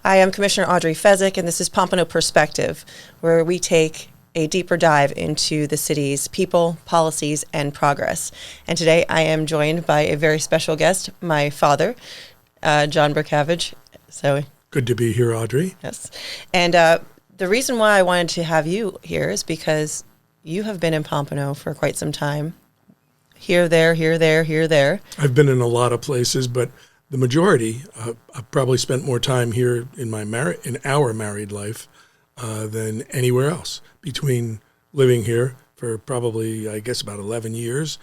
I am Commissioner Audrey Fezzik, and this is Pompano Perspective, where we take a deeper dive into the city's people, policies, and progress. And today I am joined by a very special guest, my father, John Burkavage. So good to be here, Audrey. Yes. And the reason why I wanted to have you here is because you have been in Pompano for quite some time. Here, there, here, there, here, there. I've been in a lot of places, but the majority, I've probably spent more time here in our married life than anywhere else. Between living here for probably, I guess, about 11 years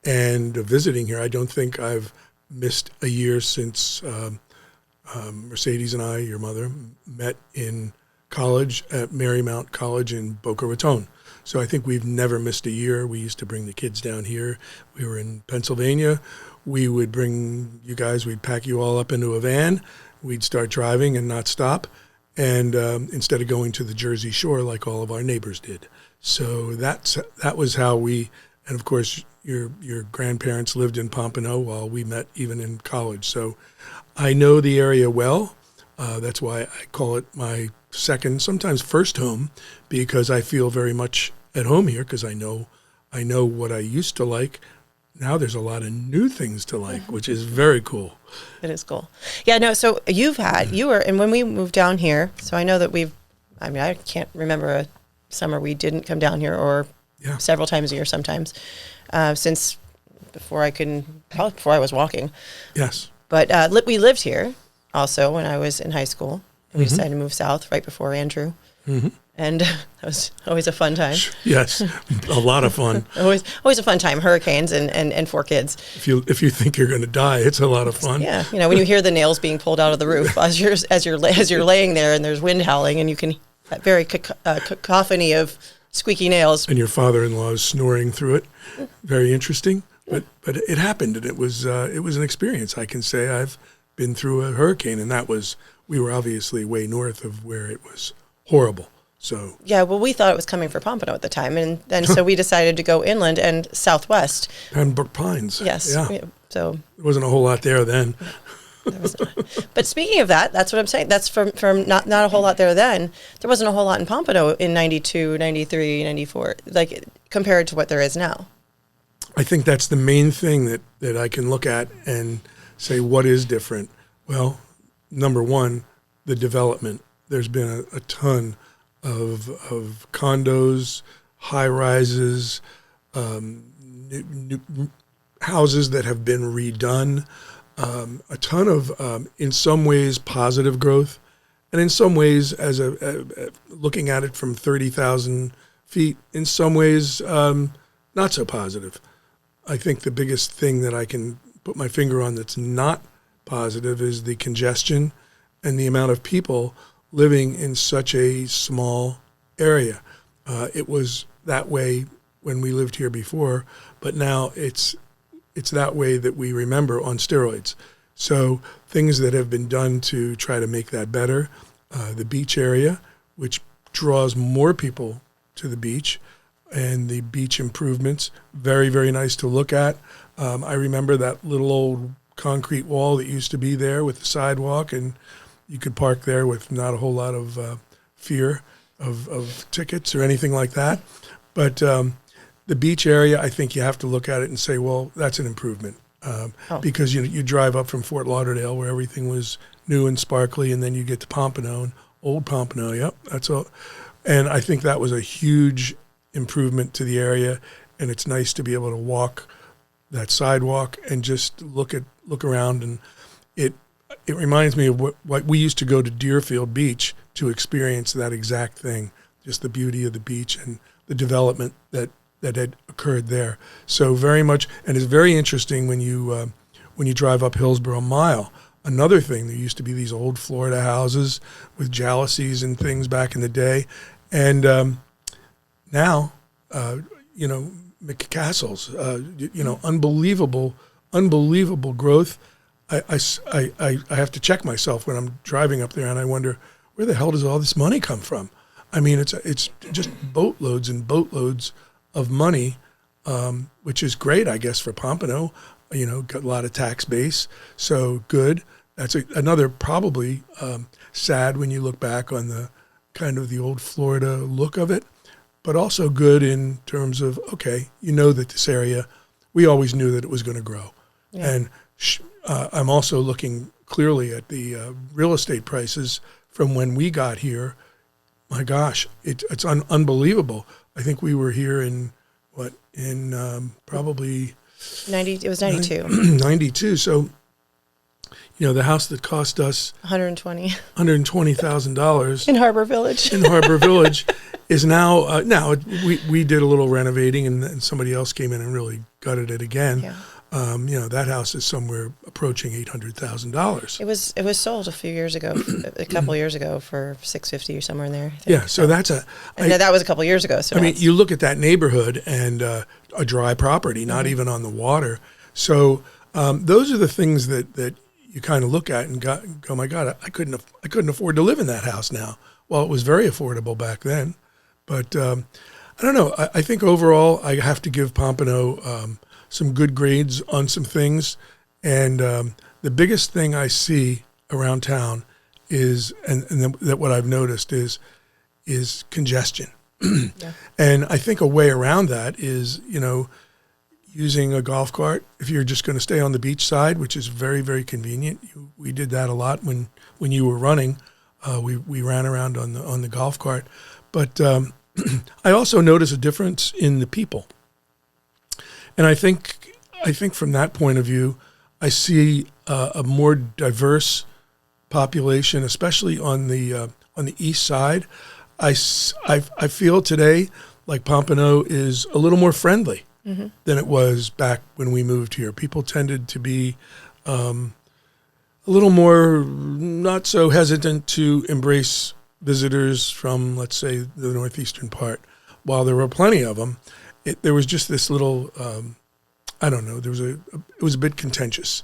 and visiting here, I don't think I've missed a year since Mercedes and I, your mother, met in college at Marymount College in Boca Raton. So I think we've never missed a year. We used to bring the kids down here. We were in Pennsylvania. We would bring you guys, we'd pack you all up into a van. We'd start driving and not stop. And instead of going to the Jersey Shore like all of our neighbors did. So that was how we, and of course your grandparents lived in Pompano while we met even in college. So I know the area well. That's why I call it my second, sometimes first home, because I feel very much at home here because I know what I used to like. Now there's a lot of new things to like, which is very cool. It is cool. Yeah, no, so and when we moved down here, so I know that I can't remember a summer we didn't come down here or several times a year sometimes, since before I was walking. Yes. But we lived here also when I was in high school. We decided to move south right before Andrew. Mm-hmm. And that was always a fun time. Yes, a lot of fun. always a fun time. Hurricanes and 4 kids. If you think you're going to die, it's a lot of fun. Yeah, when you hear the nails being pulled out of the roof as you're laying there and there's wind howling and you can that very cacophony of squeaky nails. And your father-in-law is snoring through it. Very interesting. But it happened, and it was an experience. I can say I've been through a hurricane, and we were obviously way north of where it was horrible. So yeah, well, we thought it was coming for Pompano at the time, and then so we decided to go inland and southwest. Pembroke Pines. Yes. Yeah. So there wasn't a whole lot there then. There was not. But speaking of that, that's what I'm saying. That's from not a whole lot there then. There wasn't a whole lot in Pompano in 92, 93, 94, like compared to what there is now. I think that's the main thing that I can look at and say what is different. Well, number one, the development. There's been a ton of condos, high rises, new houses that have been redone, a ton of, in some ways, positive growth, and in some ways, as looking at it from 30,000 feet, in some ways, not so positive. I think the biggest thing that I can put my finger on that's not positive is the congestion and the amount of people living in such a small area. It was that way when we lived here before, but now it's that way that we remember on steroids. So things that have been done to try to make that better, the beach area, which draws more people to the beach, and the beach improvements, very, very nice to look at. I remember that little old concrete wall that used to be there with the sidewalk, and you could park there with not a whole lot of fear of tickets or anything like that. But the beach area, I think you have to look at it and say, well, that's an improvement. Because you drive up from Fort Lauderdale where everything was new and sparkly, and then you get to Pompano, and old Pompano, yep, that's all. And I think that was a huge improvement to the area, and it's nice to be able to walk that sidewalk and just look around, and it reminds me of what we used to go to Deerfield Beach to experience that exact thing, just the beauty of the beach and the development that had occurred there. So very much, and it's very interesting when you drive up Hillsborough Mile. Another thing, there used to be these old Florida houses with jalousies and things back in the day, and now, McCastles, unbelievable growth. I have to check myself when I'm driving up there, and I wonder, where the hell does all this money come from? I mean, it's just boatloads and boatloads of money, which is great, I guess, for Pompano. Got a lot of tax base, so good. that's another probably sad when you look back on the kind of the old Florida look of it, but also good in terms of, okay, you know that this area, we always knew that it was going to grow. Yeah. And I'm also looking clearly at the real estate prices from when we got here. My gosh, it's unbelievable. I think we were here in probably 90. It was 92. 92. So, the house that cost us $120,000 in Harbor Village is now we did a little renovating and somebody else came in and really gutted it again. Yeah. That house is somewhere approaching $800,000. It was sold a few years ago, a couple years ago for $650 or somewhere in there. Yeah, so that's that was a couple years ago. So you look at that neighborhood and a dry property, not even on the water. So those are the things that you kind of look at and go, my God, I couldn't afford to live in that house now. Well, it was very affordable back then, but I don't know. I think overall, I have to give Pompano some good grades on some things. And the biggest thing I see around town is, that what I've noticed is congestion. Yeah. And I think a way around that is, using a golf cart. If you're just going to stay on the beach side, which is very, very convenient. We did that a lot when you were running. We ran around on the golf cart. But I also notice a difference in the people. And I think from that point of view, I see a more diverse population, especially on the east side. I feel today like Pompano is a little more friendly than it was back when we moved here. People tended to be a little more not so hesitant to embrace visitors from, let's say, the northeastern part. While there were plenty of them, there was just this little, I don't know, it was a bit contentious,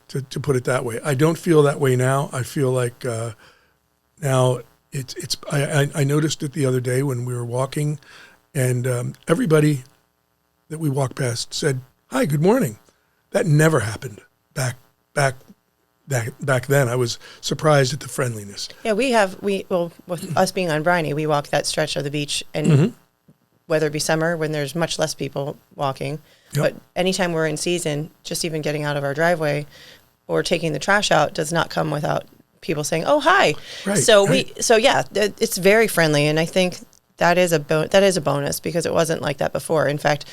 to put it that way. I don't feel that way now. I feel like now I noticed it the other day when we were walking, and everybody that we walked past said, "Hi, good morning." That never happened back then. I was surprised at the friendliness. Yeah, with us being on Briney, we walk that stretch of the beach, and whether it be summer when there's much less people walking, but anytime we're in season, just even getting out of our driveway or taking the trash out does not come without people saying, "Oh, hi." Right, it's very friendly, and I think that is a bonus because it wasn't like that before. In fact,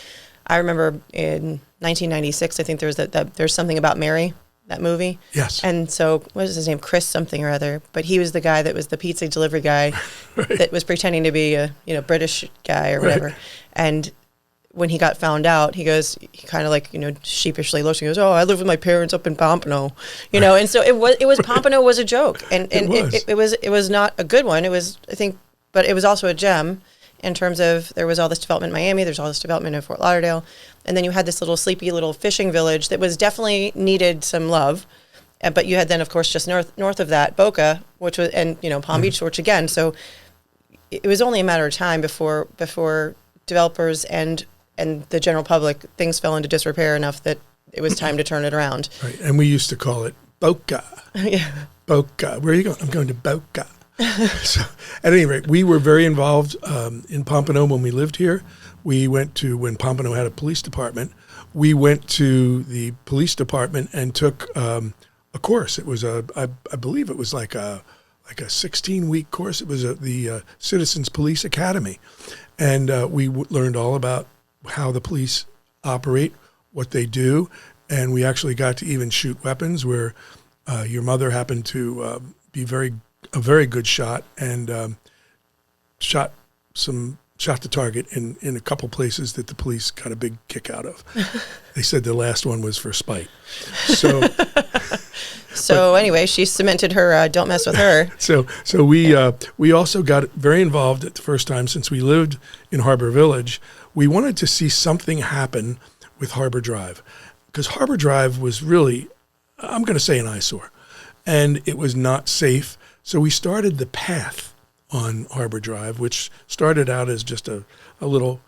I remember in 1996, I think there was there's Something About Mary, that movie. Yes. And so, what was his name? Chris something or other. But he was the guy that was the pizza delivery guy that was pretending to be a British guy or whatever. Right. And when he got found out, he kind of sheepishly looks and goes, "Oh, I live with my parents up in Pompano," And so it was Pompano was a joke, and it was not a good one. It was, I think, but it was also a gem. In terms of, there was all this development in Miami, there's all this development in Fort Lauderdale, and then you had this little sleepy little fishing village that was definitely needed some love, but you had then, of course, just north of that, Boca, which was, and Palm Beach, which again, so it was only a matter of time before developers and the general public, things fell into disrepair enough that it was time to turn it around. Right, and we used to call it Boca. Yeah. Boca. Where are you going? I'm going to Boca. So, at any rate, we were very involved in Pompano when we lived here. We went to, when Pompano had a police department, we went to the police department and took a course. It was I believe it was like a 16-week course. It was the Citizens Police Academy, and we learned all about how the police operate, what they do, and we actually got to even shoot weapons. Where your mother happened to be a very good shot and shot the target in a couple places that the police got a big kick out of. They said the last one was for spite. So anyway, she cemented her don't mess with her. So we also got very involved at the first time since we lived in Harbor Village. We wanted to see something happen with Harbor Drive, because Harbor Drive was really, I'm going to say, an eyesore, and it was not safe. So we started the path on Harbor Drive, which started out as just a little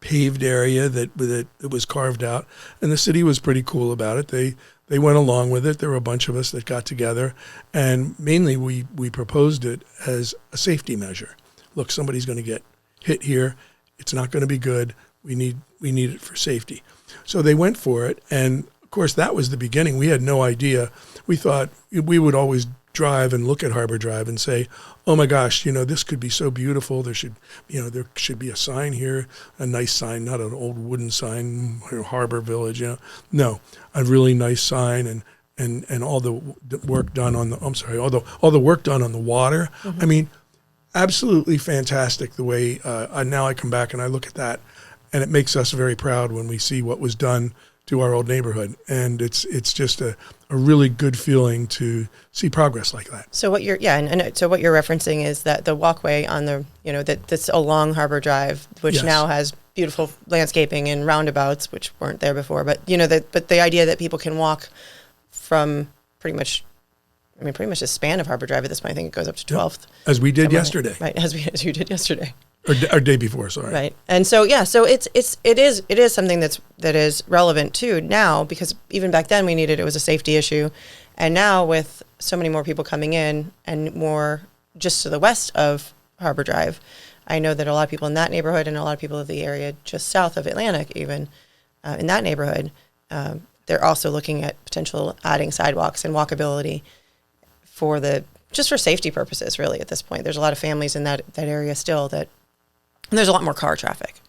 paved area that was carved out, and the city was pretty cool about it. They went along with it. There were a bunch of us that got together, and mainly we proposed it as a safety measure. Look, somebody's going to get hit here. It's not going to be good. We need it for safety. So they went for it, and of course that was the beginning. We had no idea. We thought we would always drive and look at Harbor Drive and say, "Oh my gosh, this could be so beautiful. There should be a sign here, a nice sign, not an old wooden sign, Harbor Village. No, a really nice sign and all the work done on all the work done on the water. Mm-hmm. I mean, absolutely fantastic. The way now I come back and I look at that, and it makes us very proud when we see what was done to our old neighborhood, and it's just a really good feeling to see progress like that. So what you're so what you're referencing is that the walkway on the that's along Harbor Drive, which Yes. now has beautiful landscaping and roundabouts, which weren't there before. But but the idea that people can walk from pretty much the span of Harbor Drive at this point. I think it goes up to 12th, as we did somewhere. yesterday, Right? As you did yesterday. or day before. Sorry. Right. And so it is something that is relevant too now, because even back then it was a safety issue, and now with so many more people coming in and more just to the west of Harbor Drive, I know that a lot of people in that neighborhood and a lot of people of the area just south of Atlantic, even in that neighborhood, they're also looking at potential adding sidewalks and walkability just for safety purposes. Really, at this point, there's a lot of families in that area still and there's a lot more car traffic.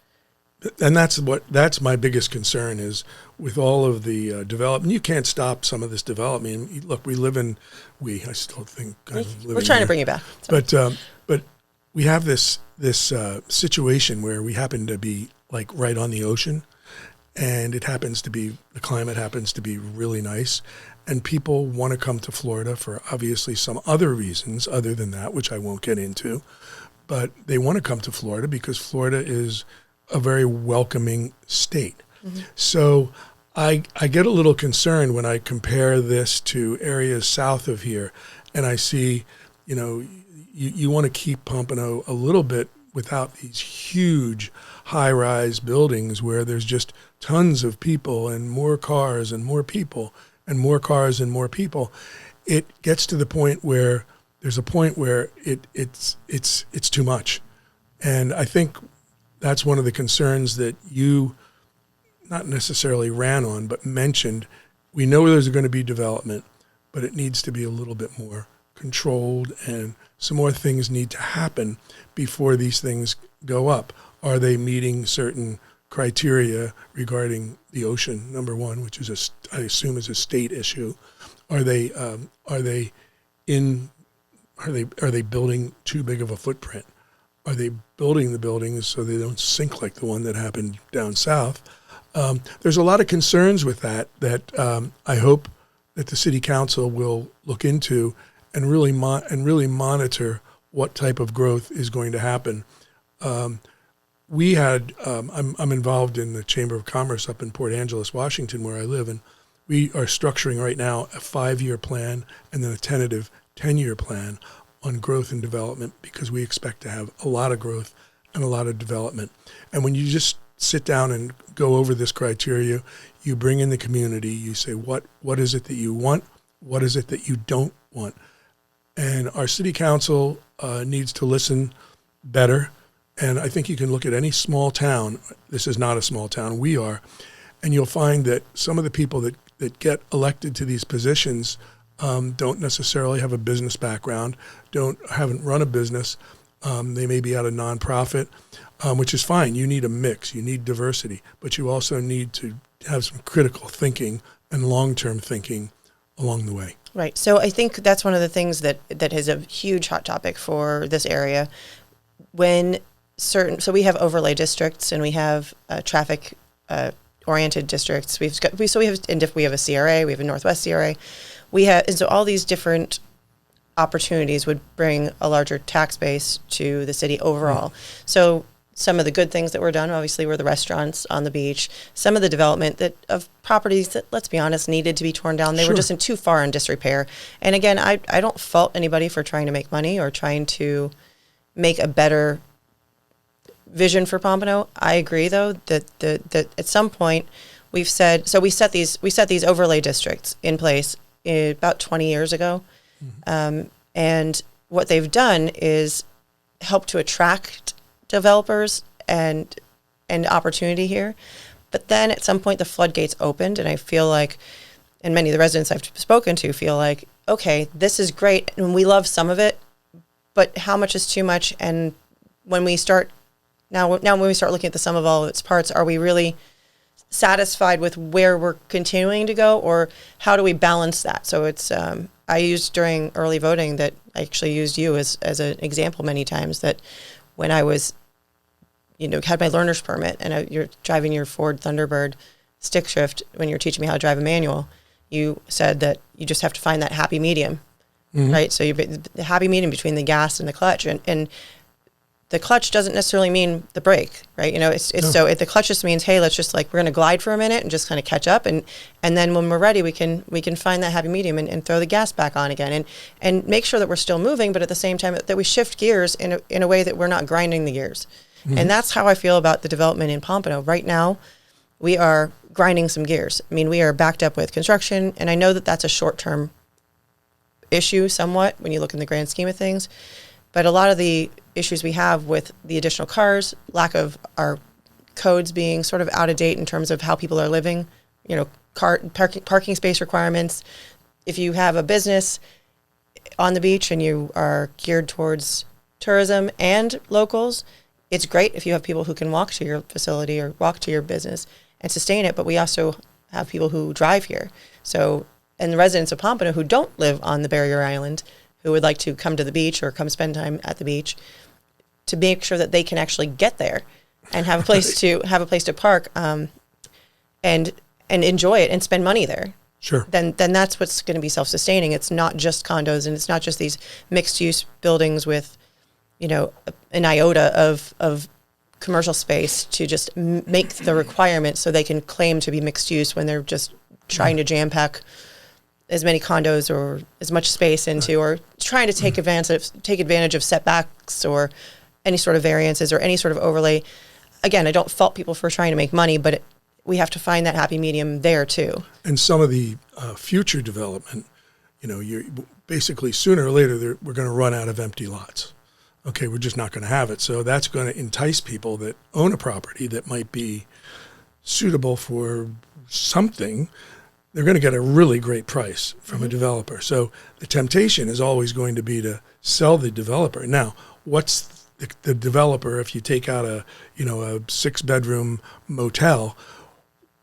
And that's my biggest concern is with all of the development. You can't stop some of this development. Look, I still think We're trying to bring you back. So. But we have this situation where we happen to be like right on the ocean, and the climate happens to be really nice, and people want to come to Florida for obviously some other reasons other than that, which I won't get into. But they want to come to Florida because Florida is a very welcoming state. Mm-hmm. So I get a little concerned when I compare this to areas south of here, and I see, you want to keep Pompano a little bit without these huge high-rise buildings where there's just tons of people and more cars and more people and more cars and more people. It gets to the point where there's a point where it's too much. And I think that's one of the concerns that you not necessarily ran on, but mentioned. We know there's going to be development, but it needs to be a little bit more controlled, and some more things need to happen before these things go up. Are they meeting certain criteria regarding the ocean, number one, which is I assume is a state issue? Are they building too big of a footprint? Are they building the buildings so they don't sink like the one that happened down south? There's a lot of concerns with that I hope that the city council will look into and really monitor what type of growth is going to happen. We had I'm involved in the Chamber of Commerce up in Port Angeles, Washington, where I live, and we are structuring right now a 5-year plan and then a tentative 10-year plan on growth and development, because we expect to have a lot of growth and a lot of development. And when you just sit down and go over this criteria, you bring in the community, you say, what is it that you want? What is it that you don't want? And our city council needs to listen better. And I think you can look at any small town. This is not a small town. We are. And you'll find that some of the people that get elected to these positions don't necessarily have a business background, haven't run a business. They may be at a nonprofit, which is fine. You need a mix. You need diversity. But you also need to have some critical thinking and long-term thinking along the way. Right. So I think that's one of the things that is a huge hot topic for this area. So we have overlay districts and we have traffic oriented districts. We have a CRA, we have a Northwest CRA. And so all these different opportunities would bring a larger tax base to the city overall. Mm-hmm. So some of the good things that were done, obviously, were the restaurants on the beach. Some of the development of properties that, let's be honest, needed to be torn down. They were just too far in disrepair. And again, I don't fault anybody for trying to make money or trying to make a better vision for Pompano. I agree, though, that at some point we set these overlay districts in place about 20 years ago, and what they've done is help to attract developers and opportunity here. But then at some point the floodgates opened, and I feel like, and many of the residents I've spoken to feel like, okay, this is great, and we love some of it, but how much is too much? And when we start when we start looking at the sum of all of its parts, are we really satisfied with where we're continuing to go, or how do we balance that? So it's I used during early voting that I actually used you as an example many times, that when I was, had my learner's permit and you're driving your Ford Thunderbird stick shift, when you're teaching me how to drive a manual, you said that you just have to find that happy medium, right? So the happy medium between the gas and the clutch, and the clutch doesn't necessarily mean the brake, right? The clutch just means, hey, let's just we're going to glide for a minute and just kind of catch up, and then when we're ready, we can find that happy medium and throw the gas back on again, and make sure that we're still moving, but at the same time that we shift gears in a way that we're not grinding the gears. And that's how I feel about the development in Pompano. Right now, we are grinding some gears. I mean, we are backed up with construction, and I know that that's a short-term issue somewhat when you look in the grand scheme of things. But a lot of the issues we have with the additional cars, lack of our codes being sort of out of date in terms of how people are living, parking space requirements. If you have a business on the beach and you are geared towards tourism and locals, it's great if you have people who can walk to your facility or walk to your business and sustain it, but we also have people who drive here. So, and the residents of Pompano who don't live on the barrier island, who would like to come to the beach or come spend time at the beach, to make sure that they can actually get there and have a place to park, and enjoy it and spend money there. Sure. Then that's what's going to be self-sustaining. It's not just condos, and it's not just these mixed-use buildings with, an iota of commercial space to just make the requirement so they can claim to be mixed use when they're just trying to jam pack as many condos or as much space into, or trying to take advantage of setbacks or any sort of variances or any sort of overlay. Again, I don't fault people for trying to make money, but we have to find that happy medium there too. And some of the future development, you're basically sooner or later we're going to run out of empty lots. Okay, we're just not going to have it. So that's going to entice people that own a property that might be suitable for something. They're going to get a really great price from a developer. So the temptation is always going to be to sell the developer. Now, what's the developer, if you take out a 6-bedroom motel,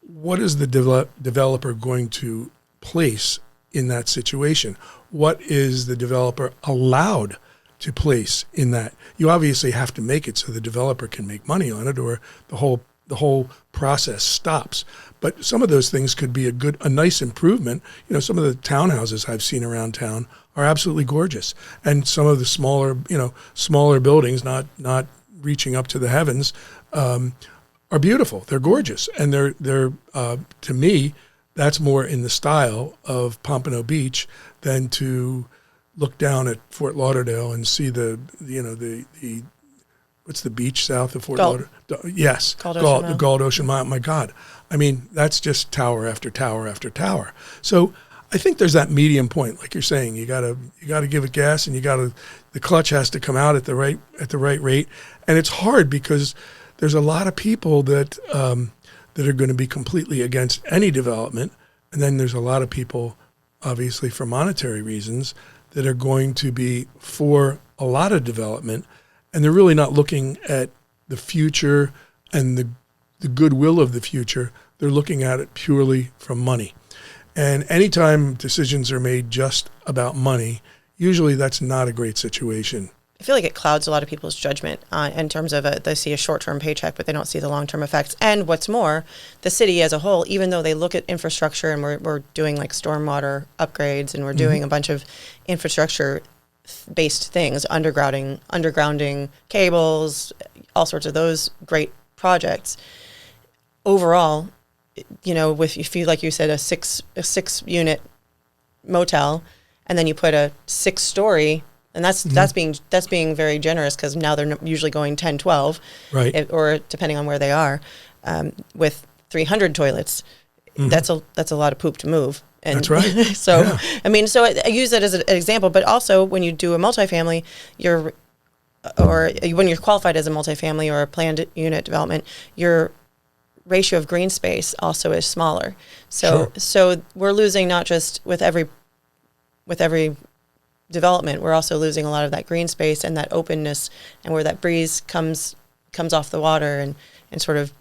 what is the developer going to place in that situation? What is the developer allowed to place in that? You obviously have to make it so the developer can make money on it, or the whole process stops. But some of those things could be a nice improvement. Some of the townhouses I've seen around town are absolutely gorgeous, and some of the smaller buildings, not reaching up to the heavens, are beautiful. They're gorgeous, and they're to me, that's more in the style of Pompano Beach than to look down at Fort Lauderdale and see the what's the beach south of Fort Lauderdale? Yes, Galt Ocean Mile. My God, I mean, that's just tower after tower after tower. So I think there's that medium point, like you're saying. You gotta give it gas, and the clutch has to come out at the right rate. And it's hard because there's a lot of people that are going to be completely against any development, and then there's a lot of people, obviously for monetary reasons, that are going to be for a lot of development, and they're really not looking at the future and the goodwill of the future. They're looking at it purely from money. And anytime decisions are made just about money, usually that's not a great situation. I feel like it clouds a lot of people's judgment in terms of they see a short-term paycheck, but they don't see the long-term effects. And what's more, the city as a whole, even though they look at infrastructure, and we're doing like stormwater upgrades, and we're doing a bunch of infrastructure-based things, undergrounding cables, all sorts of those great projects. Overall, if you, like you said, a six unit motel, and then you put a 6-story, And that's being very generous, because now they're usually going 10, 12, right? Or depending on where they are, with 300 toilets. That's a lot of poop to move. And that's right. So, yeah. I mean, so I use that as an example, but also when you do a multifamily, or when you're qualified as a multifamily or a planned unit development, your ratio of green space also is smaller. So we're losing not just with every development, we're also losing a lot of that green space and that openness, and where that breeze comes off the water, and sort of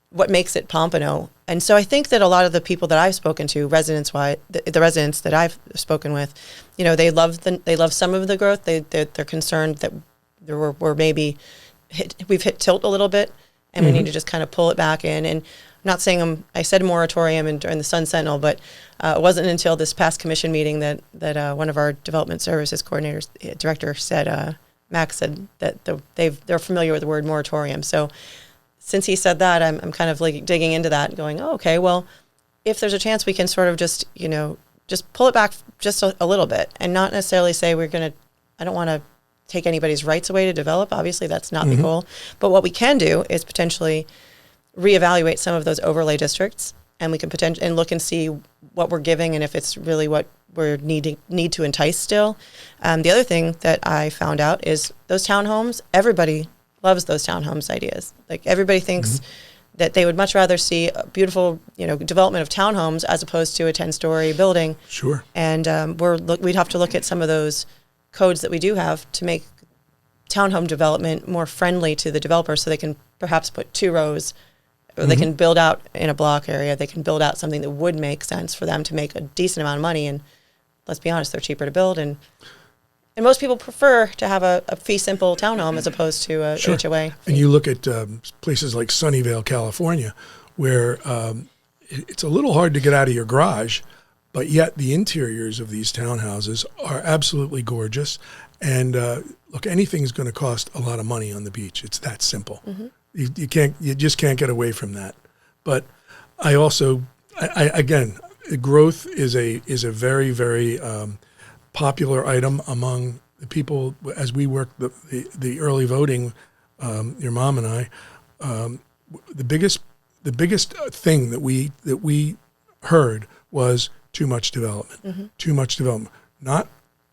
what makes it Pompano. And so I think that a lot of the people that I've spoken to, the residents that I've spoken with, they love some of the growth. They're concerned that we're maybe we've hit tilt a little bit, and we need to just kind of pull it back in. And I'm not saying I said moratorium during the Sun Sentinel, but it wasn't until this past commission meeting that one of our development services director said, Max said that they're familiar with the word moratorium. So since he said that, I'm kind of like digging into that and going, oh, okay, well, if there's a chance we can sort of just pull it back just a little bit, and not necessarily say I don't want to take anybody's rights away to develop. Obviously, that's not the goal. But what we can do is potentially reevaluate some of those overlay districts, and we can potentially look and see what we're giving and if it's really what we're need to entice still. The other thing that I found out is those townhomes, everybody loves those townhomes ideas. Like, everybody thinks that they would much rather see a beautiful, development of townhomes as opposed to a 10-story building. Sure. And we'd have to look at some of those codes that we do have to make townhome development more friendly to the developer, so they can perhaps put 2 rows, or they can build out in a block area. They can build out something that would make sense for them to make a decent amount of money. And let's be honest, they're cheaper to build. And most people prefer to have a fee simple townhome as opposed to a HOA. And you look at places like Sunnyvale, California, where it's a little hard to get out of your garage, but yet the interiors of these townhouses are absolutely gorgeous. And look, anything's going to cost a lot of money on the beach. It's that simple. You just can't get away from that. But I also, again, growth is a very, very popular item among the people as we work the early voting. Your mom and I, the biggest thing that we heard was too much development. Too much development. Not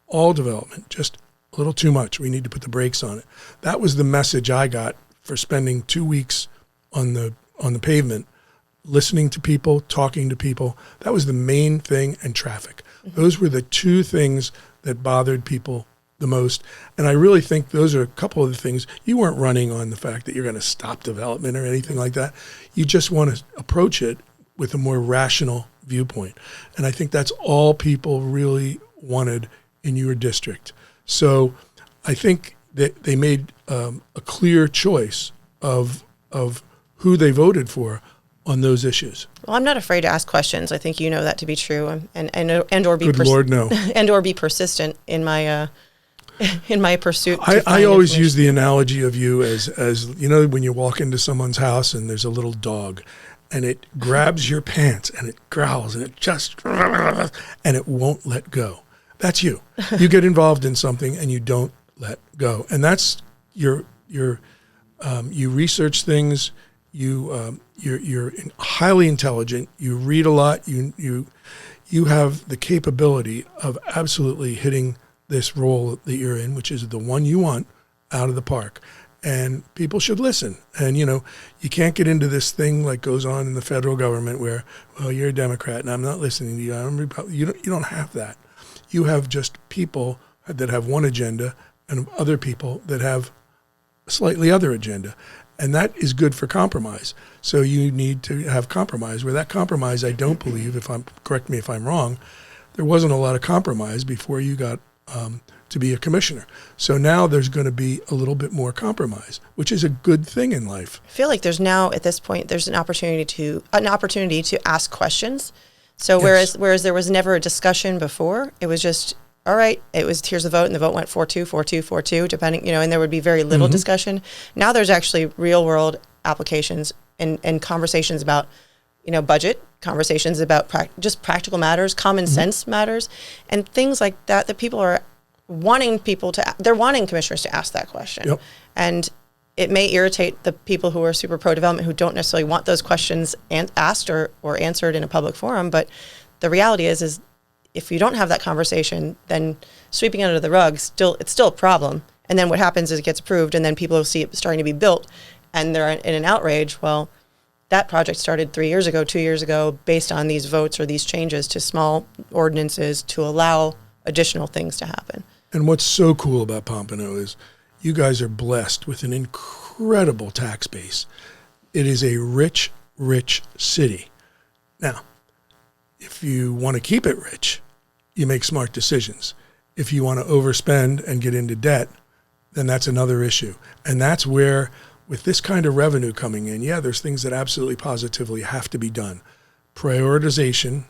all development, just a little too much. We need to put the brakes on it. That was the message I got for spending 2 weeks on the pavement, listening to people, talking to people. That was the main thing, and traffic. Those were the 2 things that bothered people the most. And I really think those are a couple of the things. You weren't running on the fact that you're going to stop development or anything like that. You just want to approach it with a more rational viewpoint. And I think that's all people really wanted in your district. So I think that they made a clear choice of who they voted for on those issues. Well, I'm not afraid to ask questions. I think you know that to be true, and or be good Lord, no, and or be persistent in my pursuit. I always use the analogy of you as when you walk into someone's house and there's a little dog, and it grabs your pants and it growls and and it won't let go. That's you. You get involved in something and you don't let go, and that's you research things. You're highly intelligent. You read a lot. You have the capability of absolutely hitting this role that you're in, which is the one you want, out of the park. And people should listen. And you can't get into this thing like goes on in the federal government where, well, you're a Democrat and I'm not listening to you. I'm Republican. You don't have that. You have just people that have one agenda and other people that have a slightly other agenda. And that is good for compromise. So you need to have compromise. Where that compromise, I don't believe, correct me if I'm wrong, there wasn't a lot of compromise before you got to be a commissioner. So now there's going to be a little bit more compromise, which is a good thing in life. I feel like there's now, at this point, there's an opportunity to ask questions. So Yes. whereas there was never a discussion before, it was just, all right, here's the vote, and the vote went 4-2, 4-2, 4-2, depending, and there would be very little discussion. Now there's actually real world applications and conversations about, budget, conversations about just practical matters, common sense matters, and things like that people are wanting they're wanting commissioners to ask that question. Yep. And it may irritate the people who are super pro-development who don't necessarily want those questions asked or answered in a public forum. But the reality is if you don't have that conversation, then sweeping it under the rug, it's still a problem. And then what happens is it gets approved, and then people see it starting to be built, and they're in an outrage. Well, that project started 3 years ago, 2 years ago, based on these votes or these changes to small ordinances to allow additional things to happen. And what's so cool about Pompano is you guys are blessed with an incredible tax base. It is a rich, rich city. Now, if you want to keep it rich, you make smart decisions. If you want to overspend and get into debt, then that's another issue. And that's where, with this kind of revenue coming in, there's things that absolutely positively have to be done. Prioritization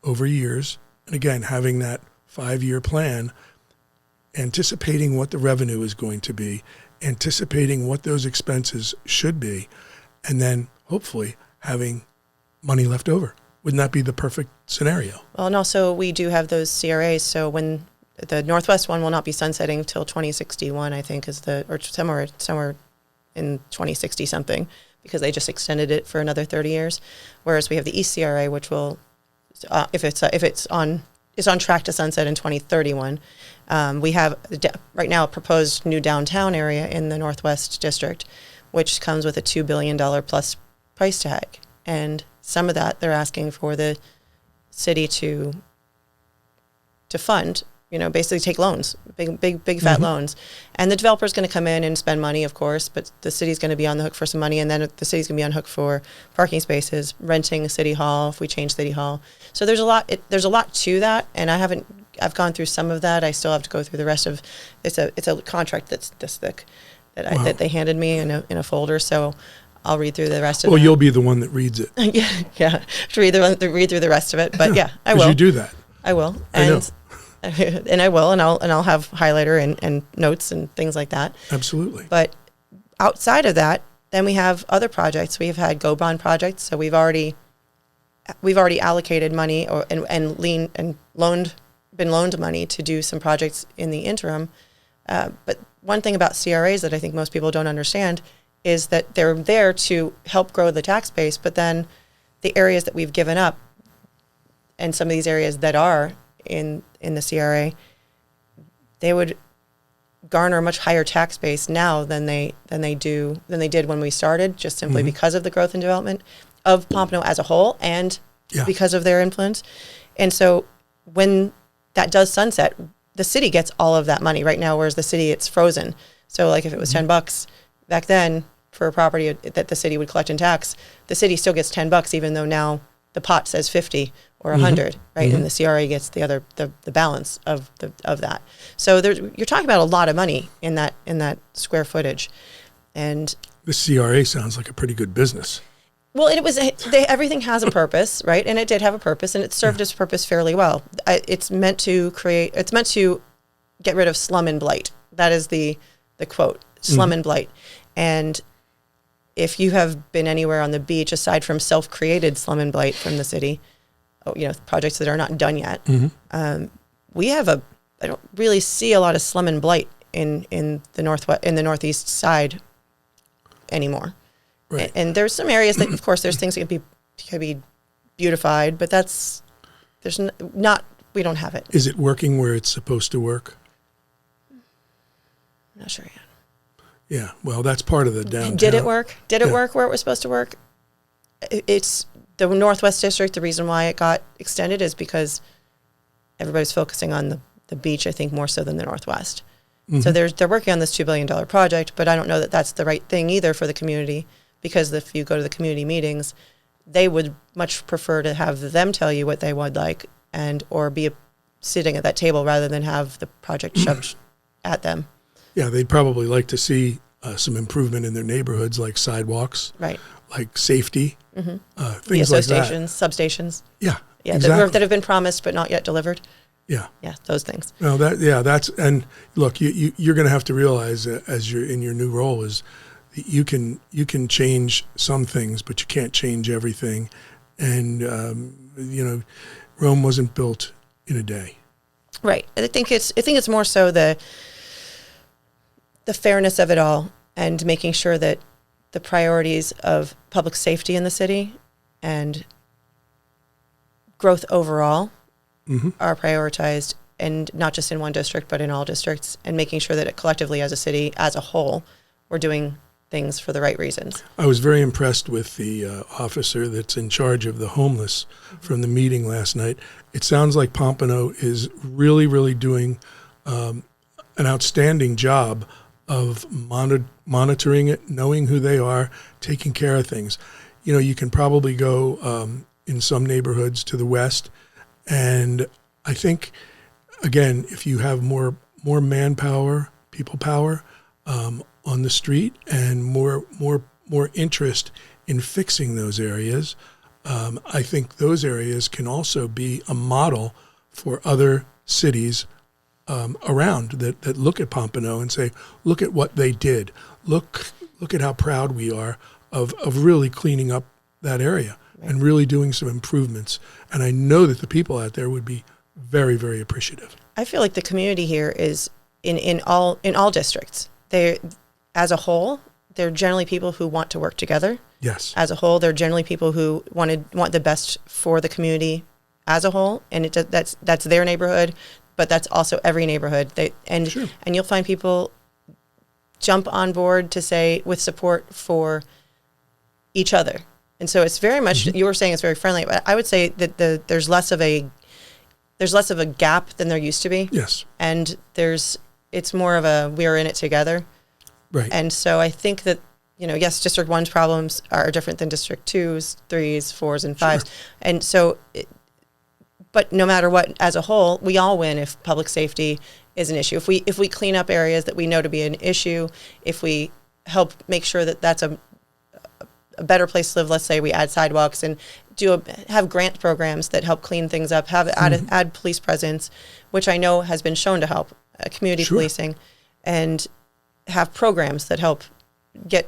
over years, and again, having that 5-year plan, anticipating what the revenue is going to be, anticipating what those expenses should be, and then hopefully having money left over. Wouldn't that be the perfect scenario? Well, and also we do have those CRAs, so when the Northwest one will not be sunsetting till 2061, I think, or somewhere in 2060 something, because they just extended it for another 30 years. Whereas we have the East CRA, which will, if it's on track to sunset in 2031. We have right now a proposed new downtown area in the Northwest District, which comes with a $2 billion plus price tag. And some of that they're asking for the city to fund, basically take loans, big fat loans. And the developer's going to come in and spend money, of course, but the city's going to be on the hook for some money, and then the city's going to be on the hook for parking spaces, renting City Hall if we change City Hall. So there's a lot to that, and I've gone through some of that. I still have to go through the rest of it's a contract that's this thick that they handed me in a folder, so I'll read through the rest of it. Well, you'll be the one that reads it. yeah. To read through the rest of it, but I will. You do that. I will. I know. And I will, and I'll have highlighter and notes and things like that. Absolutely. But outside of that, then we have other projects. We've had GO bond projects, so we've already allocated money been loaned money to do some projects in the interim. But one thing about CRAs that I think most people don't understand is that they're there to help grow the tax base, but then the areas that we've given up, and some of these areas that are in the CRA, they would garner a much higher tax base now than they did when we started, just simply because of the growth and development of Pompano as a whole, and because of their influence. And so when that does sunset, the city gets all of that money right now, whereas the city, it's frozen. So like if it was $10 back then for a property that the city would collect in tax, the city still gets $10, even though now the pot says 50 or 100, right? And the CRA gets the balance of that. So you're talking about a lot of money in that square footage. And the CRA sounds like a pretty good business. Well, everything has a purpose, right? And it did have a purpose, and it served its purpose fairly well. It's meant to get rid of slum and blight. That is the quote, slum and blight. And if you have been anywhere on the beach, aside from self-created slum and blight from the city, projects that are not done yet, I don't really see a lot of slum and blight in the northeast side anymore. Right. And there's some areas that, of course, there's things that can be beautified, but we don't have it. Is it working where it's supposed to work? I'm not sure yet. Yeah, well, that's part of the downtown. Did it work? Did it work where it was supposed to work? It's the Northwest District. The reason why it got extended is because everybody's focusing on the beach, I think, more so than the Northwest. So they're working on this $2 billion project, but I don't know that that's the right thing either for the community, because if you go to the community meetings, they would much prefer to have them tell you what they would like or be sitting at that table rather than have the project shoved at them. Yeah, they'd probably like to see some improvement in their neighborhoods, like sidewalks, right? Like safety, things like that. Substations. Yeah, exactly. that have been promised but not yet delivered. Yeah, those things. No, that's and look, you're going to have to realize as you're in your new role is that you can change some things, but you can't change everything, and Rome wasn't built in a day. Right. I think it's more so the fairness of it all and making sure that the priorities of public safety in the city and growth overall are prioritized, and not just in one district, but in all districts, and making sure that collectively as a city, as a whole, we're doing things for the right reasons. I was very impressed with the officer that's in charge of the homeless from the meeting last night. It sounds like Pompano is really, really doing an outstanding job of monitoring it, knowing who they are, taking care of things. You know, you can probably go in some neighborhoods to the west, and I think, again, if you have more manpower, people power on the street, and more interest in fixing those areas, I think those areas can also be a model for other cities around that look at Pompano and say, look at what they did. Look at how proud we are of really cleaning up that area and really doing some improvements. And I know that the people out there would be very, very appreciative. I feel like the community here is in all districts. They, as a whole, they're generally people who want to work together. Yes. As a whole, they're generally people who want the best for the community as a whole, and that's their neighborhood, but that's also every neighborhood. And you'll find people jump on board to say with support for each other. And so it's very much, you were saying it's very friendly, but I would say that there's less of a gap than there used to be. Yes. And it's more of a, we're in it together. Right. And so I think that, yes, District 1's problems are different than District 2's, 3's, 4's, and 5's. Sure. And so, but no matter what, as a whole, we all win if public safety is an issue. If we clean up areas that we know to be an issue, if we help make sure that that's a better place to live, let's say we add sidewalks and have grant programs that help clean things up, add police presence, which I know has been shown to help, community policing, and have programs that help get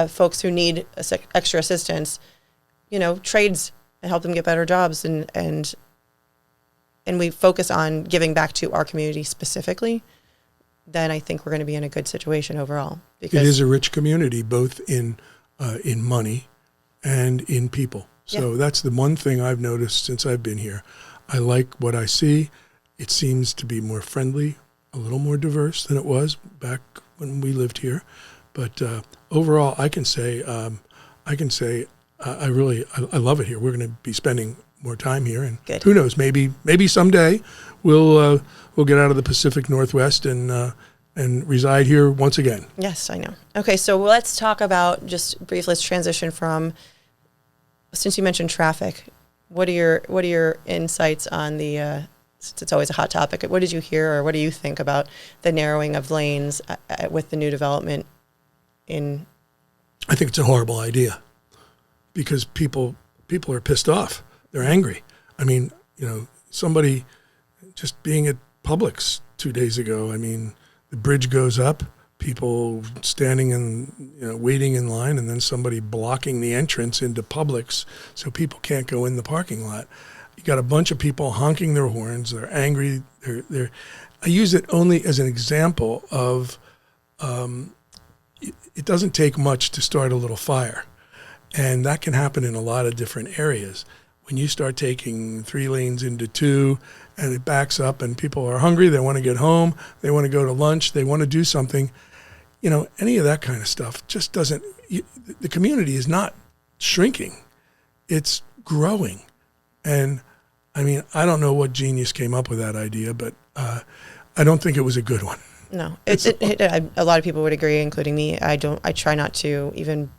folks who need extra assistance, trades, and help them get better jobs, and we focus on giving back to our community specifically, then I think we're going to be in a good situation overall. Because it is a rich community, both in money and in people. So that's the one thing I've noticed since I've been here. I like what I see. It seems to be more friendly, a little more diverse than it was back when we lived here. But overall, I can say I love it here. We're going to be spending more time here, and who knows? Maybe someday we'll get out of the Pacific Northwest and reside here once again. Yes, I know. Okay, so let's talk about, just briefly, let's transition from, since you mentioned traffic, what are your insights on the, since it's always a hot topic, what did you hear or what do you think about the narrowing of lanes with the new development in? I think it's a horrible idea because people are pissed off. They're angry. I mean, somebody just being at Publix 2 days ago, I mean, the bridge goes up, people standing and waiting in line, and then somebody blocking the entrance into Publix so people can't go in the parking lot. You got a bunch of people honking their horns. They're angry. I use it only as an example of it doesn't take much to start a little fire, and that can happen in a lot of different areas. When you start taking 3 lanes into 2 and it backs up and people are hungry, they want to get home, they want to go to lunch, they want to do something, any of that kind of stuff just doesn't, the community is not shrinking, it's growing. And I mean, I don't know what genius came up with that idea, but I don't think it was a good one. No, a lot of people would agree, including me. I try not to even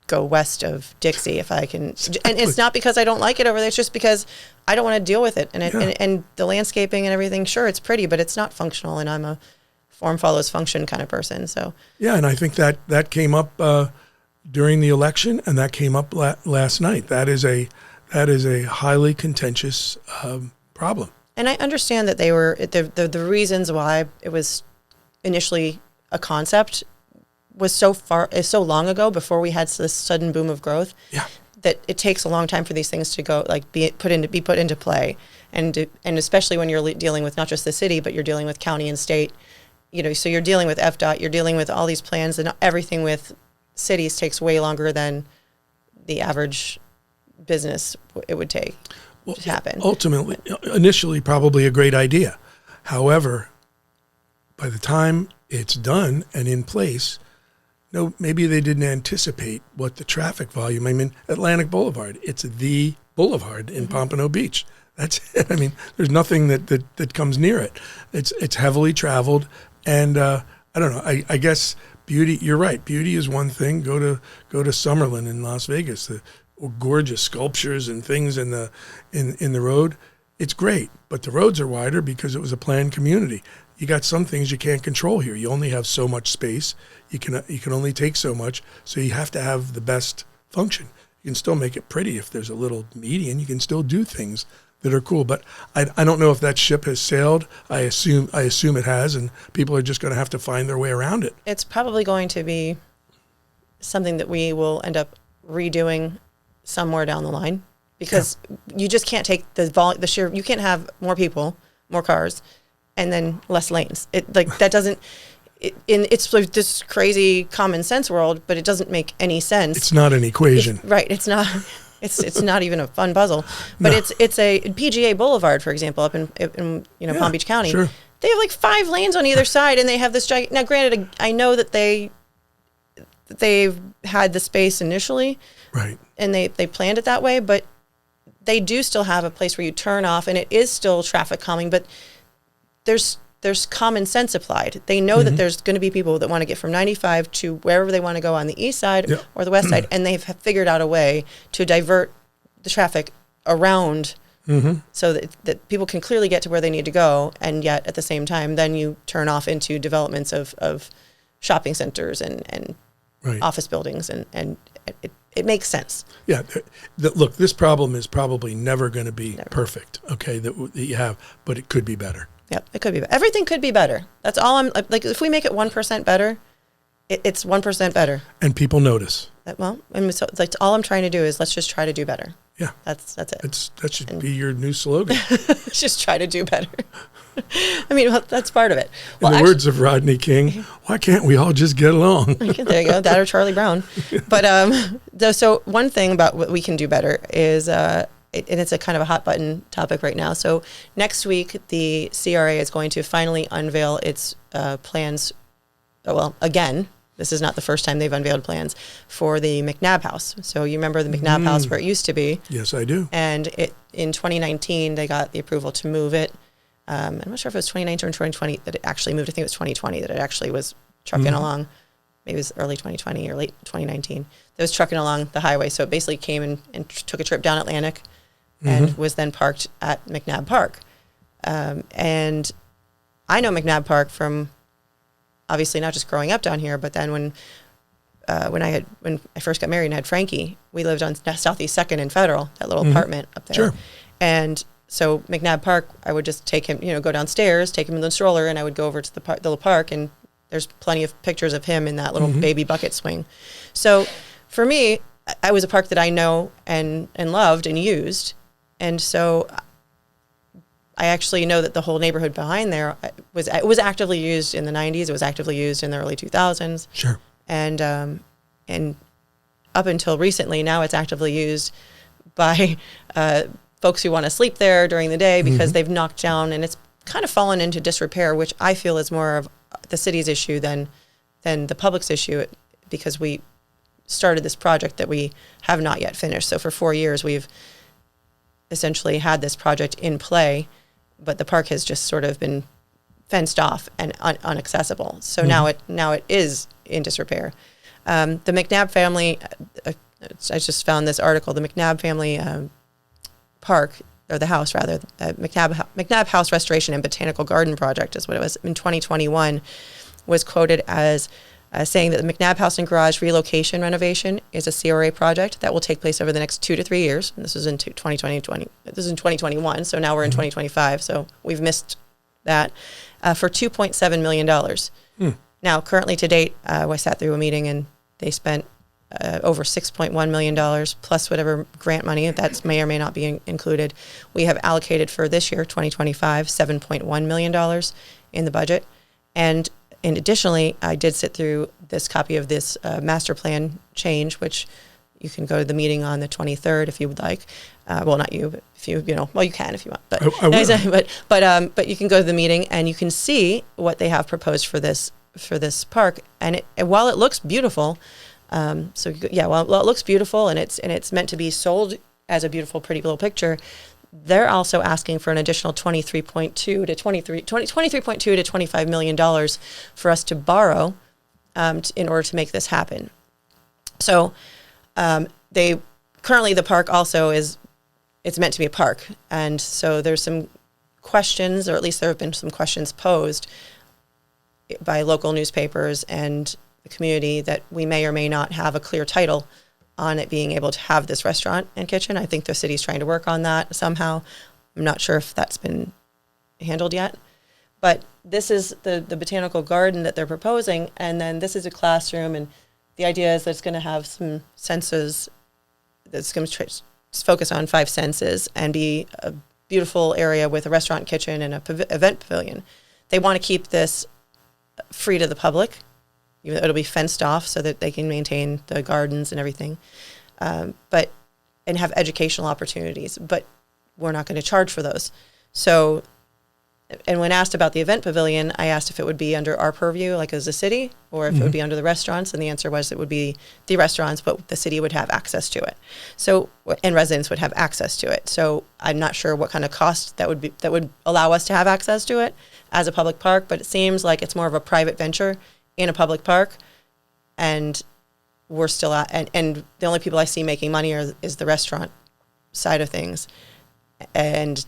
go west of Dixie if I can. And it's not because I don't like it over there. It's just because I don't want to deal with it. And the landscaping and everything, sure, it's pretty, but it's not functional. And I'm a form follows function kind of person. So yeah, and I think that came up during the election, and that came up last night. That is a highly contentious problem. And I understand that they were the reasons why it was initially a concept was so long ago, before we had this sudden boom of growth, that it takes a long time for these things to go be put into play. and especially when you're dealing with not just the city, but you're dealing with county and state, so you're dealing with FDOT, you're dealing with all these plans, and everything with cities takes way longer than the average business it would take to happen. Ultimately, initially, probably a great idea. However, by the time it's done and in place, maybe they didn't anticipate what the traffic volume. I mean, Atlantic Boulevard, it's the boulevard in Pompano Beach. That's it. I mean, there's nothing that comes near it. It's heavily traveled, and I don't know. I guess beauty. You're right. Beauty is one thing. Go to Summerlin in Las Vegas. The gorgeous sculptures and things in the road. It's great, but the roads are wider because it was a planned community. You got some things you can't control here. You only have so much space. You can only take so much. So you have to have the best function. You can still make it pretty if there's a little median. You can still do things that are cool. But I don't know if that ship has sailed. I assume it has, and people are just going to have to find their way around it. It's probably going to be something that we will end up redoing somewhere down the line, because you just can't take the sheer. You can't have more people, more cars, and then less lanes. That doesn't. It's like this crazy common sense world, but it doesn't make any sense. It's not an equation, right? It's not. It's not even a fun puzzle. But no. It's a PGA Boulevard, for example, up in Palm Beach County. Sure. They have like 5 lanes on either side, and they have this giant. Now, granted, I know that they've had the space initially, right, and they planned it that way, but they do still have a place where you turn off, and it is still traffic calming, but there's common sense applied. They know that there's going to be people that want to get from 95 to wherever they want to go on the east side or the west side, and they've figured out a way to divert the traffic around so that people can clearly get to where they need to go, and yet at the same time, then you turn off into developments of shopping centers and office buildings, and it makes sense. Yeah. Look, this problem is probably never going to be perfect, okay, that you have, but it could be better. Yep, it could be. Everything could be better. That's all I'm like. If we make it 1% better, it's 1% better. And people notice. And so it's all I'm trying to do is let's just try to do better. Yeah, that's it. That should be your new slogan. Let's just try to do better. I mean, that's part of it. In the words of Rodney King, why can't we all just get along? There you go. That or Charlie Brown. But so one thing about what we can do better is. And it's a kind of a hot button topic right now. So next week, the CRA is going to finally unveil its plans. Well, again, this is not the first time they've unveiled plans for the McNabb House. So you remember the McNabb House where it used to be? Yes, I do. And in 2019, they got the approval to move it. I'm not sure if it was 2019 or 2020 that it actually moved. I think it was 2020 that it actually was trucking along. Maybe it was early 2020 or late 2019. It was trucking along the highway. So it basically came and took a trip down Atlantic and was then parked at McNabb Park. And I know McNabb Park from obviously not just growing up down here, but then when I first got married and had Frankie, we lived on Southeast 2nd and Federal, that little apartment up there. Sure. And so McNabb Park, I would just take him, go downstairs, take him in the stroller, and I would go over to the little park, and there's plenty of pictures of him in that little baby bucket swing. So for me, I was a park that I know and loved and used. And so I actually know that the whole neighborhood behind there was actively used in the 90s. It was actively used in the early 2000s. Sure. And up until recently, now it's actively used by folks who want to sleep there during the day because they've knocked down, and it's kind of fallen into disrepair, which I feel is more of the city's issue than the public's issue, because we started this project that we have not yet finished. So for 4 years, we've essentially had this project in play, but the park has just sort of been fenced off and unaccessible. So now it is in disrepair. The McNabb family, I just found this article, the McNabb family park, or the house rather, McNabb House Restoration and Botanical Garden Project is what it was, in 2021, was quoted as saying that the McNabb House and Garage relocation renovation is a CRA project that will take place over the next 2 to 3 years. And this is in 2020. This is in 2021, so now we're in 2025. So we've missed that for $2.7 million. Now, currently to date, I sat through a meeting and they spent over $6.1 million plus whatever grant money that may or may not be included. We have allocated for this year, 2025, $7.1 million in the budget. And additionally, I did sit through this copy of this master plan change, which you can go to the meeting on the 23rd if you would like. Well, not you, but if you well, you can if you want. But I will. But you can go to the meeting and you can see what they have proposed for this park. And while it looks beautiful, while it looks beautiful and it's meant to be sold as a beautiful, pretty little picture, they're also asking for an additional $23.2 to $25 million for us to borrow in order to make this happen. So currently the park also it's meant to be a park, and so there's some questions, or at least there have been some questions posed by local newspapers and the community that we may or may not have a clear title on it being able to have this restaurant and kitchen. I think the city's trying to work on that somehow. I'm not sure if that's been handled yet. But this is the botanical garden that they're proposing, and then this is a classroom, and the idea is that it's going to have some senses, that's going to focus on 5 senses and be a beautiful area with a restaurant, kitchen, and a event pavilion. They want to keep this free to the public. It'll be fenced off so that they can maintain the gardens and everything, and have educational opportunities. But we're not going to charge for those. So, and when asked about the event pavilion, I asked if it would be under our purview, like as a city, or if it would be under the restaurants, and the answer was it would be the restaurants, but the city would have access to it. So, and residents would have access to it. So, I'm not sure what kind of cost that would allow us to have access to it as a public park, but it seems like it's more of a private venture in a public park, and we're still and the only people I see making money is the restaurant side of things, and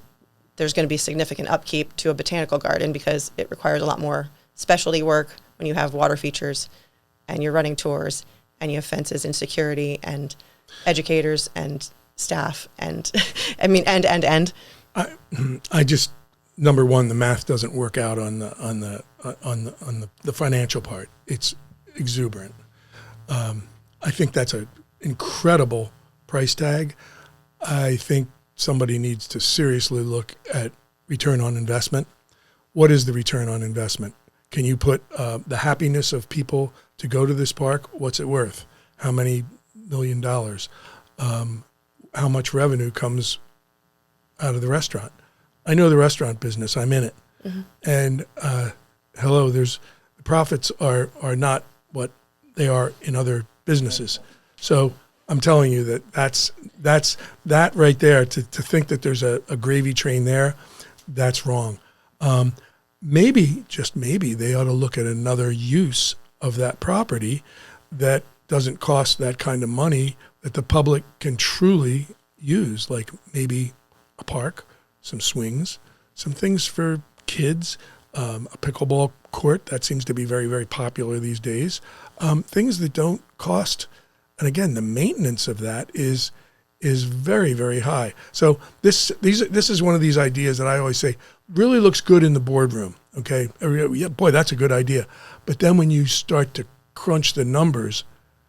there's going to be significant upkeep to a botanical garden because it requires a lot more specialty work when you have water features and you're running tours and you have fences and security and educators and staff and I just, number one, the math doesn't work out on the financial part. It's exuberant. I think that's an incredible price tag. I think somebody needs to seriously look at return on investment. What is the return on investment? Can you put the happiness of people to go to this park? What's it worth? How many $1 million? How much revenue comes out of the restaurant? I know the restaurant business. I'm in it. Mm-hmm. And the profits are not what they are in other businesses. So I'm telling you that's that right there. To think that there's a gravy train there, that's wrong. Maybe, just maybe, they ought to look at another use of that property that doesn't cost that kind of money that the public can truly use, like maybe a park, some swings, some things for kids, a pickleball court that seems to be very, very popular these days, things that don't cost. And again, the maintenance of that is very, very high. So this is one of these ideas that I always say really looks good in the boardroom. Okay, yeah, boy, that's a good idea. But then when you start to crunch the numbers,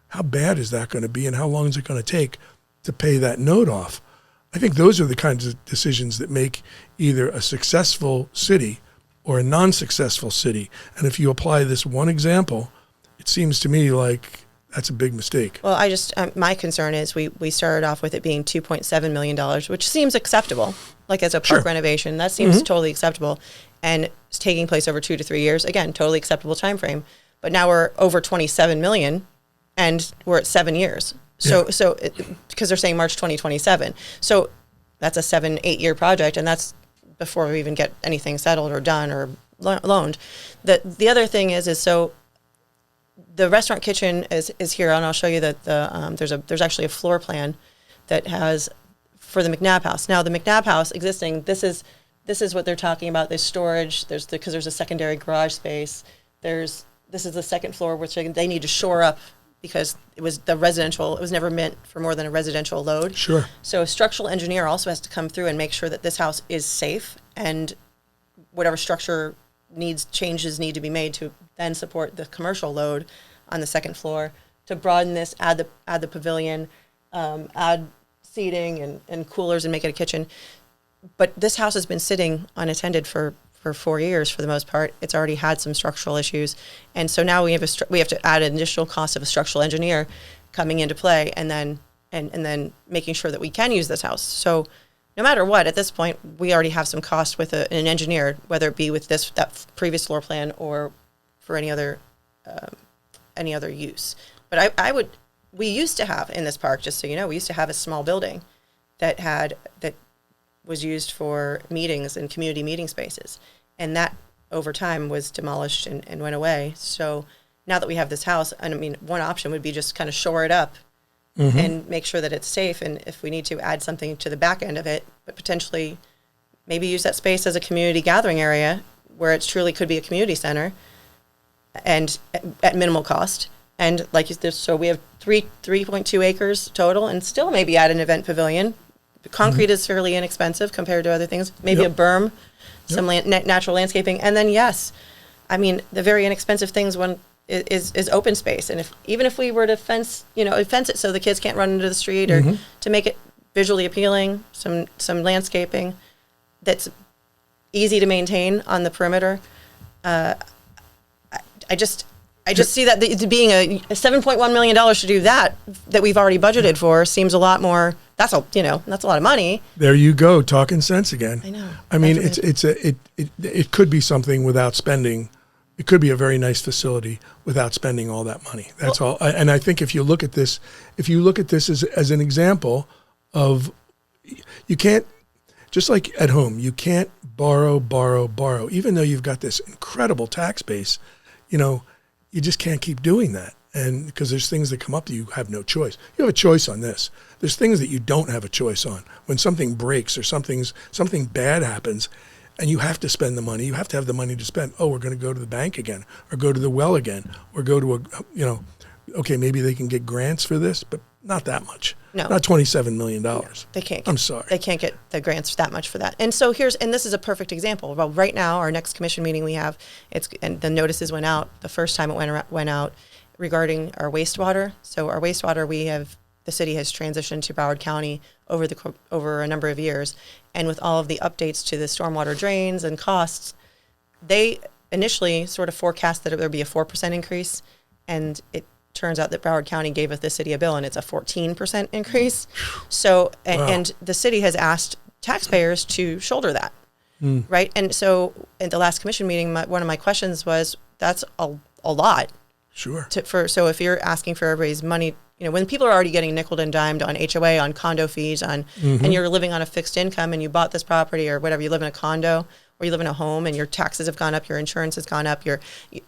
how bad is that going to be, and how long is it going to take to pay that note off? I think those are the kinds of decisions that make either a successful city or a non-successful city. And if you apply this one example, it seems to me like that's a big mistake. Well, I just my concern is we started off with it being $2.7 million, which seems acceptable, like as a park renovation. That seems totally acceptable, and it's taking place over 2 to 3 years. Again, totally acceptable time frame. But now we're over $27 million, and we're at 7 years. So because they're saying March 2027. So that's a 7-8 year project, and that's before we even get anything settled or done or loaned. The other thing is so the restaurant kitchen is here, and I'll show you that there's actually a floor plan that has for the McNabb House. Now the McNabb House existing, this is what they're talking about. There's storage. Because there's a secondary garage space. This is the second floor, which they need to shore up because it was never meant for more than a residential load. Sure. So a structural engineer also has to come through and make sure that this house is safe, and whatever structure changes need to be made to then support the commercial load on the second floor to broaden this, add the pavilion, add seating and coolers and make it a kitchen. But this house has been sitting unattended for 4 years for the most part. It's already had some structural issues. And so now we have to add an additional cost of a structural engineer coming into play and then making sure that we can use this house. So no matter what, at this point, we already have some cost with an engineer, whether it be with that previous floor plan or for any other use. But we used to have in this park, just so you know, we used to have a small building that was used for meetings and community meeting spaces. And that over time was demolished and went away. So now that we have this house, and I mean, one option would be just kind of shore it up and make sure that it's safe. And if we need to add something to the back end of it, but potentially maybe use that space as a community gathering area where it truly could be a community center and at minimal cost. And like you said, so we have 3.2 acres total and still maybe add an event pavilion. The concrete is fairly inexpensive compared to other things. Maybe a berm, some natural landscaping. And then, yes, I mean, the very inexpensive things is open space. And even if we were to fence it so the kids can't run into the street or to make it visually appealing, some landscaping that's easy to maintain on the perimeter. I just see that being a $7.1 million to do that we've already budgeted for seems a lot more. That's a lot of money. There you go, talking sense again. I know. I mean, it could be something without spending. It could be a very nice facility without spending all that money. That's all. And I think if you look at this as an example of, you can't, just like at home, you can't borrow. Even though you've got this incredible tax base, you just can't keep doing that. And because there's things that come up that you have no choice. You have a choice on this. There's things that you don't have a choice on. When something breaks or something bad happens and you have to spend the money, you have to have the money to spend. Oh, we're going to go to the bank again or go to the well again or go to okay, maybe they can get grants for this, but not that much. No. Not $27 million. No, they can't. I'm sorry. They can't get the grants that much for that. And so this is a perfect example. Well, right now, our next commission meeting we have, and the notices went out the first time it went out regarding our wastewater. So our wastewater, the city has transitioned to Broward County over a number of years. And with all of the updates to the stormwater drains and costs, they initially sort of forecast that there would be a 4% increase. And it turns out that Broward County gave the city a bill and it's a 14% increase. So, and the city has asked taxpayers to shoulder that, right? And so at the last commission meeting, one of my questions was, that's a lot. Sure. So if you're asking for everybody's money, when people are already getting nickeled and dimed on HOA, on condo fees, and you're living on a fixed income and you bought this property or whatever, you live in a condo or you live in a home and your taxes have gone up, your insurance has gone up,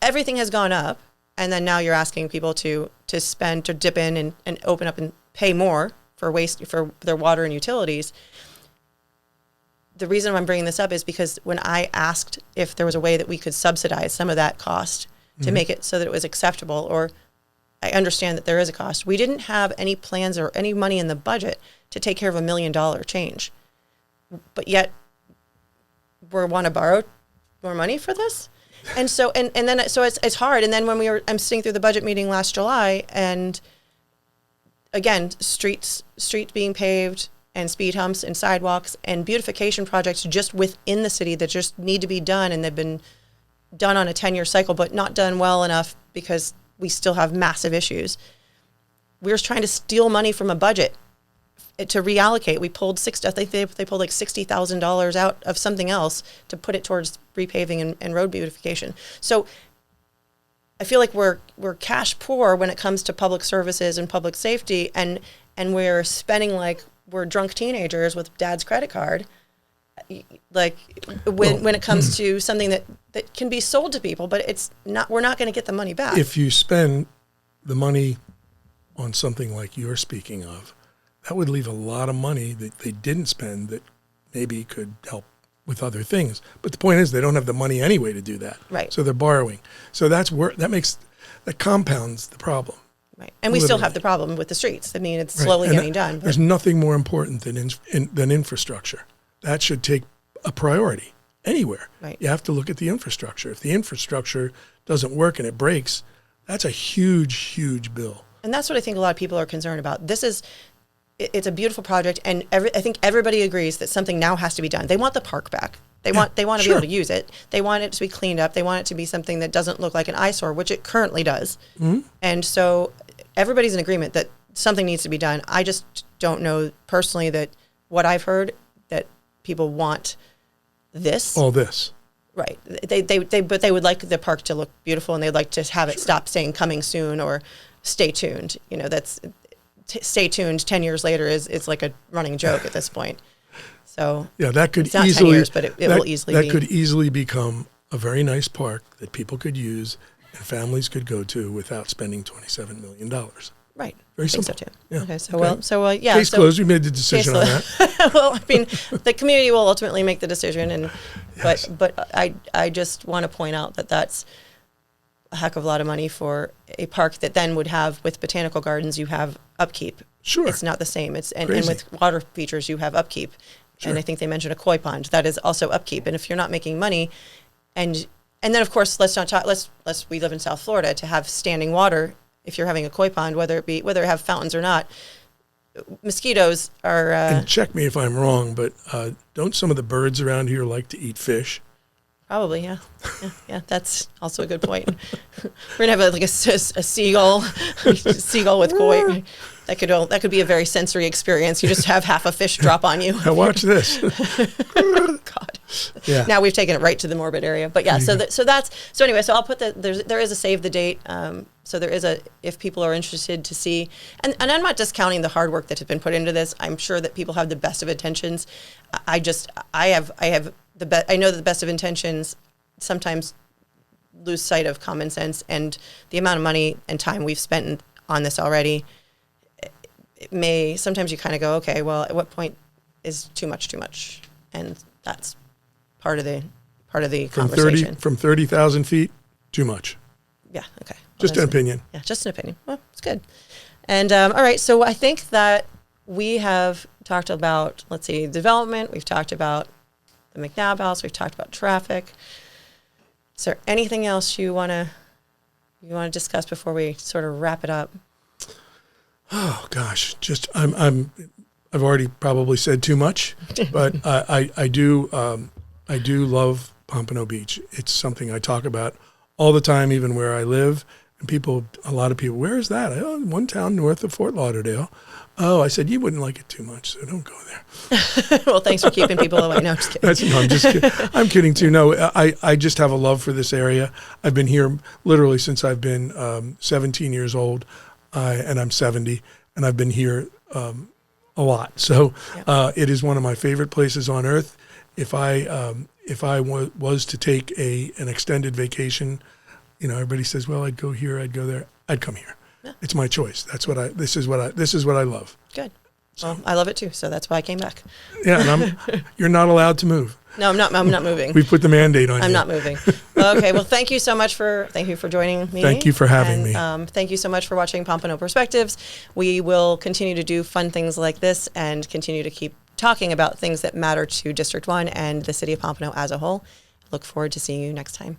everything has gone up. And then now you're asking people to spend, to dip in and open up and pay more for their water and utilities. The reason I'm bringing this up is because when I asked if there was a way that we could subsidize some of that cost to make it so that it was acceptable, or I understand that there is a cost, we didn't have any plans or any money in the budget to take care of $1 million change. But yet we want to borrow more money for this? And so, and then, so it's hard. And then I'm sitting through the budget meeting last July, and again, streets being paved and speed humps and sidewalks and beautification projects just within the city that just need to be done. And they've been done on a 10-year cycle, but not done well enough because we still have massive issues. We're trying to steal money from a budget to reallocate. We pulled I think they pulled like $60,000 out of something else to put it towards repaving and road beautification. So I feel like we're cash poor when it comes to public services and public safety, and we're spending like we're drunk teenagers with dad's credit card. Like when it comes to something that can be sold to people, but we're not going to get the money back. If you spend the money on something like you're speaking of, that would leave a lot of money that they didn't spend that maybe could help with other things. But the point is, they don't have the money anyway to do that. Right. So they're borrowing. So that compounds the problem. Right. And we still have the problem with the streets. I mean, it's slowly getting done. There's nothing more important than infrastructure. That should take a priority anywhere. Right. You have to look at the infrastructure. If the infrastructure doesn't work and it breaks, that's a huge, huge bill. And that's what I think a lot of people are concerned about. It's a beautiful project, and I think everybody agrees that something now has to be done. They want the park back. They want to be able to use it. They want it to be cleaned up. They want it to be something that doesn't look like an eyesore, which it currently does. Mm-hmm. And so everybody's in agreement that something needs to be done. I just don't know personally that what I've heard that people want this. All this. Right. But they would like the park to look beautiful, and they'd like to have it stop saying coming soon or stay tuned. You know, stay tuned 10 years later is like a running joke at this point. So yeah, that could it's not easily 10 years, but it will easily be. That could easily become a very nice park that people could use and families could go to without spending $27 million. Right. Very I think simple. so too. Yeah. Okay. So okay. Yeah. Case closed. We made the decision on that. Well, I mean, the community will ultimately make the decision, and yes. but I just want to point out that that's a heck of a lot of money for a park that then would have, with botanical gardens, you have upkeep. Sure. It's not the same. And with water features, you have upkeep. Sure. And I think they mentioned a koi pond. That is also upkeep. And if you're not making money, and then of course, let's we live in South Florida, to have standing water. If you're having a koi pond, whether it have fountains or not, mosquitoes are. And check me if I'm wrong, but don't some of the birds around here like to eat fish? Probably, yeah. Yeah. That's also a good point. We're gonna have a seagull, seagull with koi. That could be a very sensory experience. You just have half a fish drop on you. Now watch this. God. Yeah. Now we've taken it right to the morbid area. But yeah, so anyway, so I'll put there is a save the date. So there is if people are interested to see, and I'm not discounting the hard work that has been put into this. I'm sure that people have the best of intentions. I know that the best of intentions sometimes lose sight of common sense, and the amount of money and time we've spent on this already. Sometimes you kind of go, okay, well, at what point is too much, and that's part of the conversation. From 30,000 feet, too much. Yeah. Okay. Just an opinion. Yeah, just an opinion. Well, it's good. And all right, so I think that we have talked about, development. We've talked about the McNabb House. We've talked about traffic. Is there anything else you want to discuss before we sort of wrap it up? Oh gosh, I've already probably said too much, but I do love Pompano Beach. It's something I talk about all the time, even where I live. And a lot of people, where is that? One town north of Fort Lauderdale. Oh, I said, you wouldn't like it too much, so don't go there. Well, thanks for keeping people away. No, I'm just kidding. I'm just kidding. I'm kidding too. No, I just have a love for this area. I've been here literally since I've been 17 years old, and I'm 70, and I've been here a lot. So it is one of my favorite places on earth. If I was to take an extended vacation, everybody says, well, I'd go here, I'd go there, I'd come here. Yeah. It's my choice. This is what I love. Good. Well, I love it too, so that's why I came back. Yeah, and you're not allowed to move. No, I'm not moving. We put the mandate on you. I'm not moving. Okay, well, thank you for joining me. Thank you for having me. Thank you so much for watching Pompano Perspectives. We will continue to do fun things like this and continue to keep talking about things that matter to District 1 and the city of Pompano as a whole. Look forward to seeing you next time.